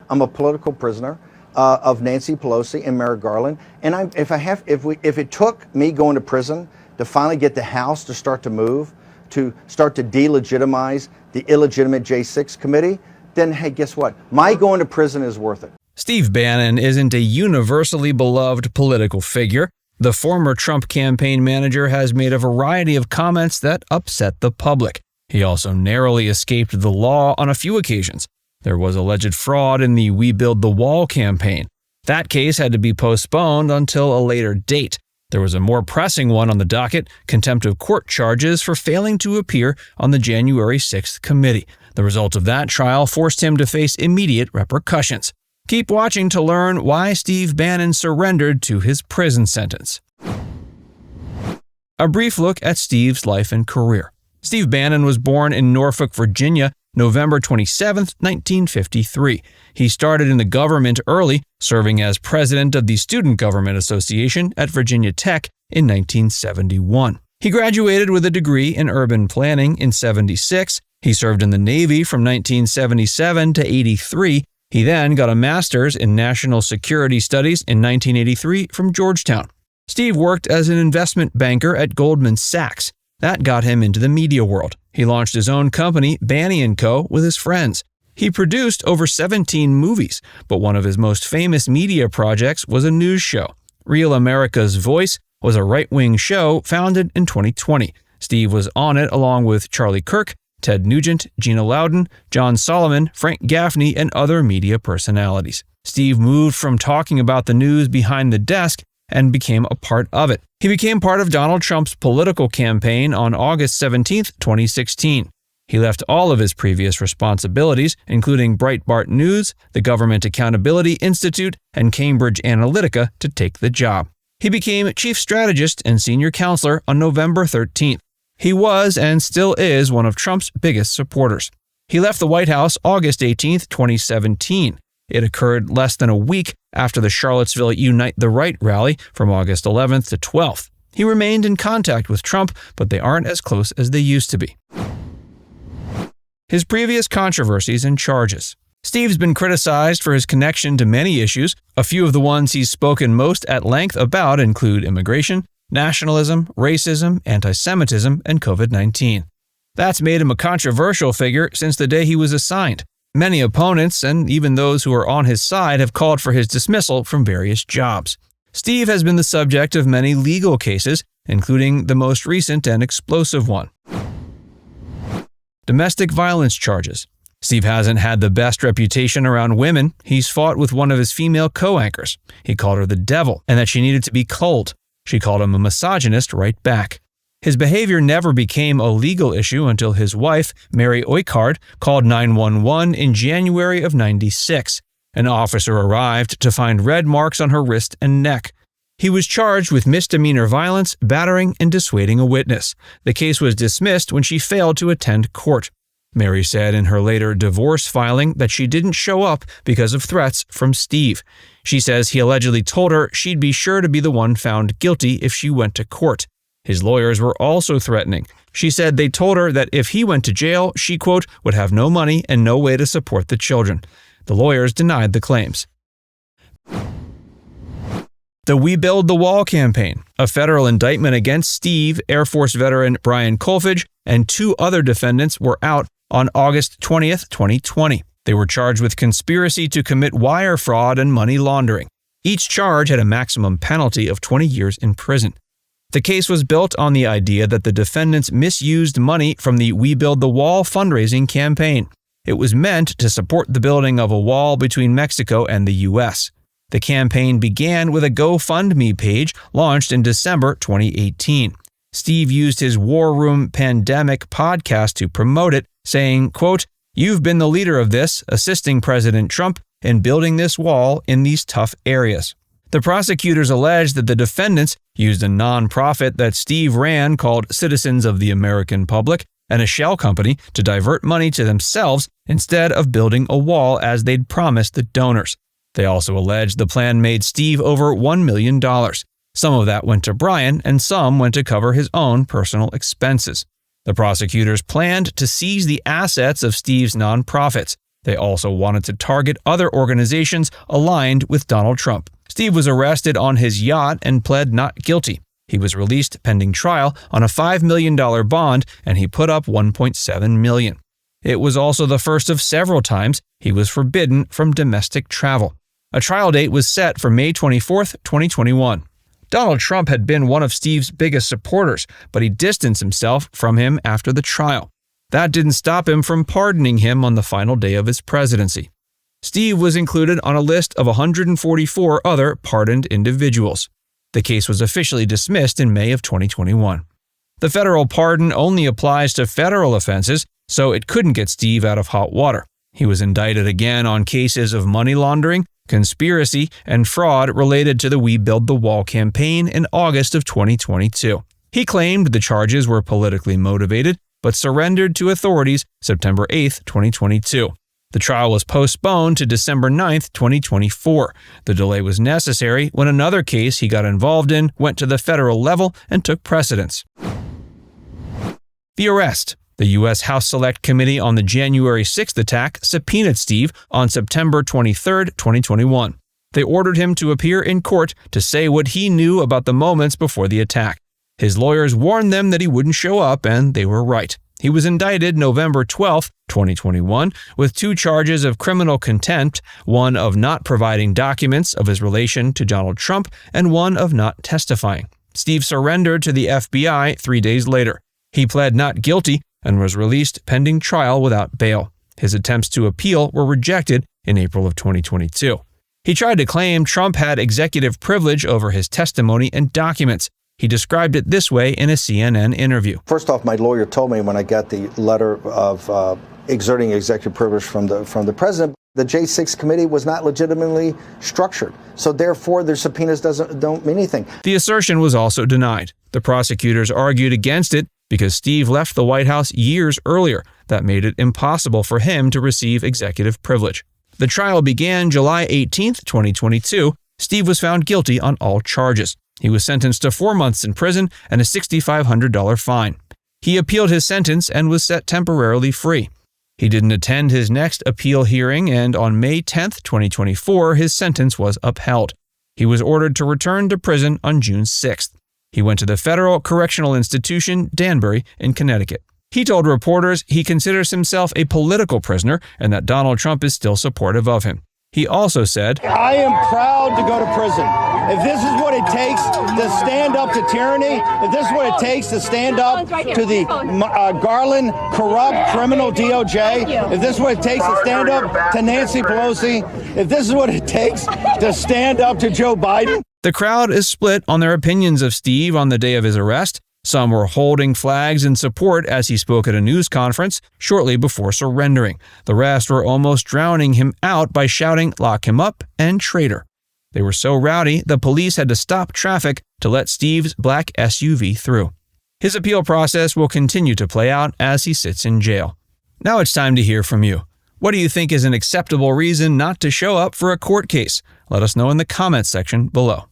I'm a political prisoner of Nancy Pelosi and Merrick Garland. And if it took me going to prison to finally get the House to start to move, to start to delegitimize the illegitimate J6 committee, then hey, guess what? My going to prison is worth it. Steve Bannon isn't a universally beloved political figure. The former Trump campaign manager has made a variety of comments that upset the public. He also narrowly escaped the law on a few occasions. There was alleged fraud in the We Build the Wall campaign. That case had to be postponed until a later date. There was a more pressing one on the docket, contempt of court charges for failing to appear on the January 6th committee. The result of that trial forced him to face immediate repercussions. Keep watching to learn why Steve Bannon surrendered to his prison sentence. A brief look at Steve's life and career. Steve Bannon was born in Norfolk, Virginia, November 27, 1953. He started in the government early, serving as president of the Student Government Association at Virginia Tech in 1971. He graduated with a degree in urban planning in 76. He served in the Navy from 1977 to 83. He then got a master's in national security studies in 1983 from Georgetown. Steve worked as an investment banker at Goldman Sachs. That got him into the media world. He launched his own company, Bannon & Co., with his friends. He produced over 17 movies, but one of his most famous media projects was a news show. Real America's Voice was a right-wing show founded in 2020. Steve was on it along with Charlie Kirk, Ted Nugent, Gina Loudon, John Solomon, Frank Gaffney, and other media personalities. Steve moved from talking about the news behind the desk and became a part of it. He became part of Donald Trump's political campaign on August 17, 2016. He left all of his previous responsibilities, including Breitbart News, the Government Accountability Institute, and Cambridge Analytica, to take the job. He became chief strategist and senior counselor on November 13th. He was and still is one of Trump's biggest supporters. He left the White House August 18, 2017. It occurred less than a week after the Charlottesville Unite the Right rally from August 11th to 12th. He remained in contact with Trump, but they aren't as close as they used to be. His previous controversies and charges. Steve's been criticized for his connection to many issues. A few of the ones he's spoken most at length about include immigration, nationalism, racism, anti-Semitism, and COVID-19. That's made him a controversial figure since the day he was assigned. Many opponents, and even those who are on his side, have called for his dismissal from various jobs. Steve has been the subject of many legal cases, including the most recent and explosive one. Domestic violence charges. Steve hasn't had the best reputation around women. He's fought with one of his female co-anchors. He called her the devil and that she needed to be culled. She called him a misogynist right back. His behavior never became a legal issue until his wife, Mary Oikard, called 911 in January of '96. An officer arrived to find red marks on her wrist and neck. He was charged with misdemeanor violence, battering, and dissuading a witness. The case was dismissed when she failed to attend court. Mary said in her later divorce filing that she didn't show up because of threats from Steve. She says he allegedly told her she'd be sure to be the one found guilty if she went to court. His lawyers were also threatening. She said they told her that if he went to jail, she, quote, would have no money and no way to support the children. The lawyers denied the claims. The We Build the Wall campaign, a federal indictment against Steve, Air Force veteran Brian Kolfage, and two other defendants were out on August 20th, 2020. They were charged with conspiracy to commit wire fraud and money laundering. Each charge had a maximum penalty of 20 years in prison. The case was built on the idea that the defendants misused money from the We Build the Wall fundraising campaign. It was meant to support the building of a wall between Mexico and the U.S. The campaign began with a GoFundMe page launched in December 2018. Steve used his War Room Pandemic podcast to promote it, saying, quote, "You've been the leader of this, assisting President Trump in building this wall in these tough areas." The prosecutors alleged that the defendants used a nonprofit that Steve ran called Citizens of the American Public and a shell company to divert money to themselves instead of building a wall as they'd promised the donors. They also alleged the plan made Steve over $1 million. Some of that went to Brian, and some went to cover his own personal expenses. The prosecutors planned to seize the assets of Steve's nonprofits. They also wanted to target other organizations aligned with Donald Trump. Steve was arrested on his yacht and pled not guilty. He was released pending trial on a $5 million bond, and he put up $1.7 million. It was also the first of several times he was forbidden from domestic travel. A trial date was set for May 24, 2021. Donald Trump had been one of Steve's biggest supporters, but he distanced himself from him after the trial. That didn't stop him from pardoning him on the final day of his presidency. Steve was included on a list of 144 other pardoned individuals. The case was officially dismissed in May of 2021. The federal pardon only applies to federal offenses, so it couldn't get Steve out of hot water. He was indicted again on cases of money laundering, conspiracy, and fraud related to the We Build the Wall campaign in August of 2022. He claimed the charges were politically motivated, but surrendered to authorities September 8, 2022. The trial was postponed to December 9, 2024. The delay was necessary when another case he got involved in went to the federal level and took precedence. The arrest. The U.S. House Select Committee on the January 6th attack subpoenaed Steve on September 23, 2021. They ordered him to appear in court to say what he knew about the moments before the attack. His lawyers warned them that he wouldn't show up, and they were right. He was indicted November 12, 2021, with 2 charges of criminal contempt, one of not providing documents of his relation to Donald Trump, and one of not testifying. Steve surrendered to the FBI 3 days later. He pled not guilty and was released pending trial without bail. His attempts to appeal were rejected in April of 2022. He tried to claim Trump had executive privilege over his testimony and documents. He described it this way in a CNN interview. First off, my lawyer told me when I got the letter of exerting executive privilege from the president, the J6 committee was not legitimately structured. So therefore, their subpoenas don't mean anything. The assertion was also denied. The prosecutors argued against it because Steve left the White House years earlier. That made it impossible for him to receive executive privilege. The trial began July 18, 2022. Steve was found guilty on all charges. He was sentenced to 4 months in prison and a $6,500 fine. He appealed his sentence and was set temporarily free. He didn't attend his next appeal hearing, and on May 10, 2024, his sentence was upheld. He was ordered to return to prison on June 6th. He went to the Federal Correctional Institution, Danbury, in Connecticut. He told reporters he considers himself a political prisoner and that Donald Trump is still supportive of him. He also said, I am proud to go to prison. If this is what it takes to stand up to tyranny, if this is what it takes to stand up to the Garland, corrupt, criminal DOJ, if this is what it takes to stand up to Nancy Pelosi, if this is what it takes to stand up to Joe Biden. The crowd is split on their opinions of Steve on the day of his arrest. Some were holding flags in support as he spoke at a news conference shortly before surrendering. The rest were almost drowning him out by shouting, "Lock him up," and "traitor." They were so rowdy, the police had to stop traffic to let Steve's black SUV through. His appeal process will continue to play out as he sits in jail. Now it's time to hear from you. What do you think is an acceptable reason not to show up for a court case? Let us know in the comments section below.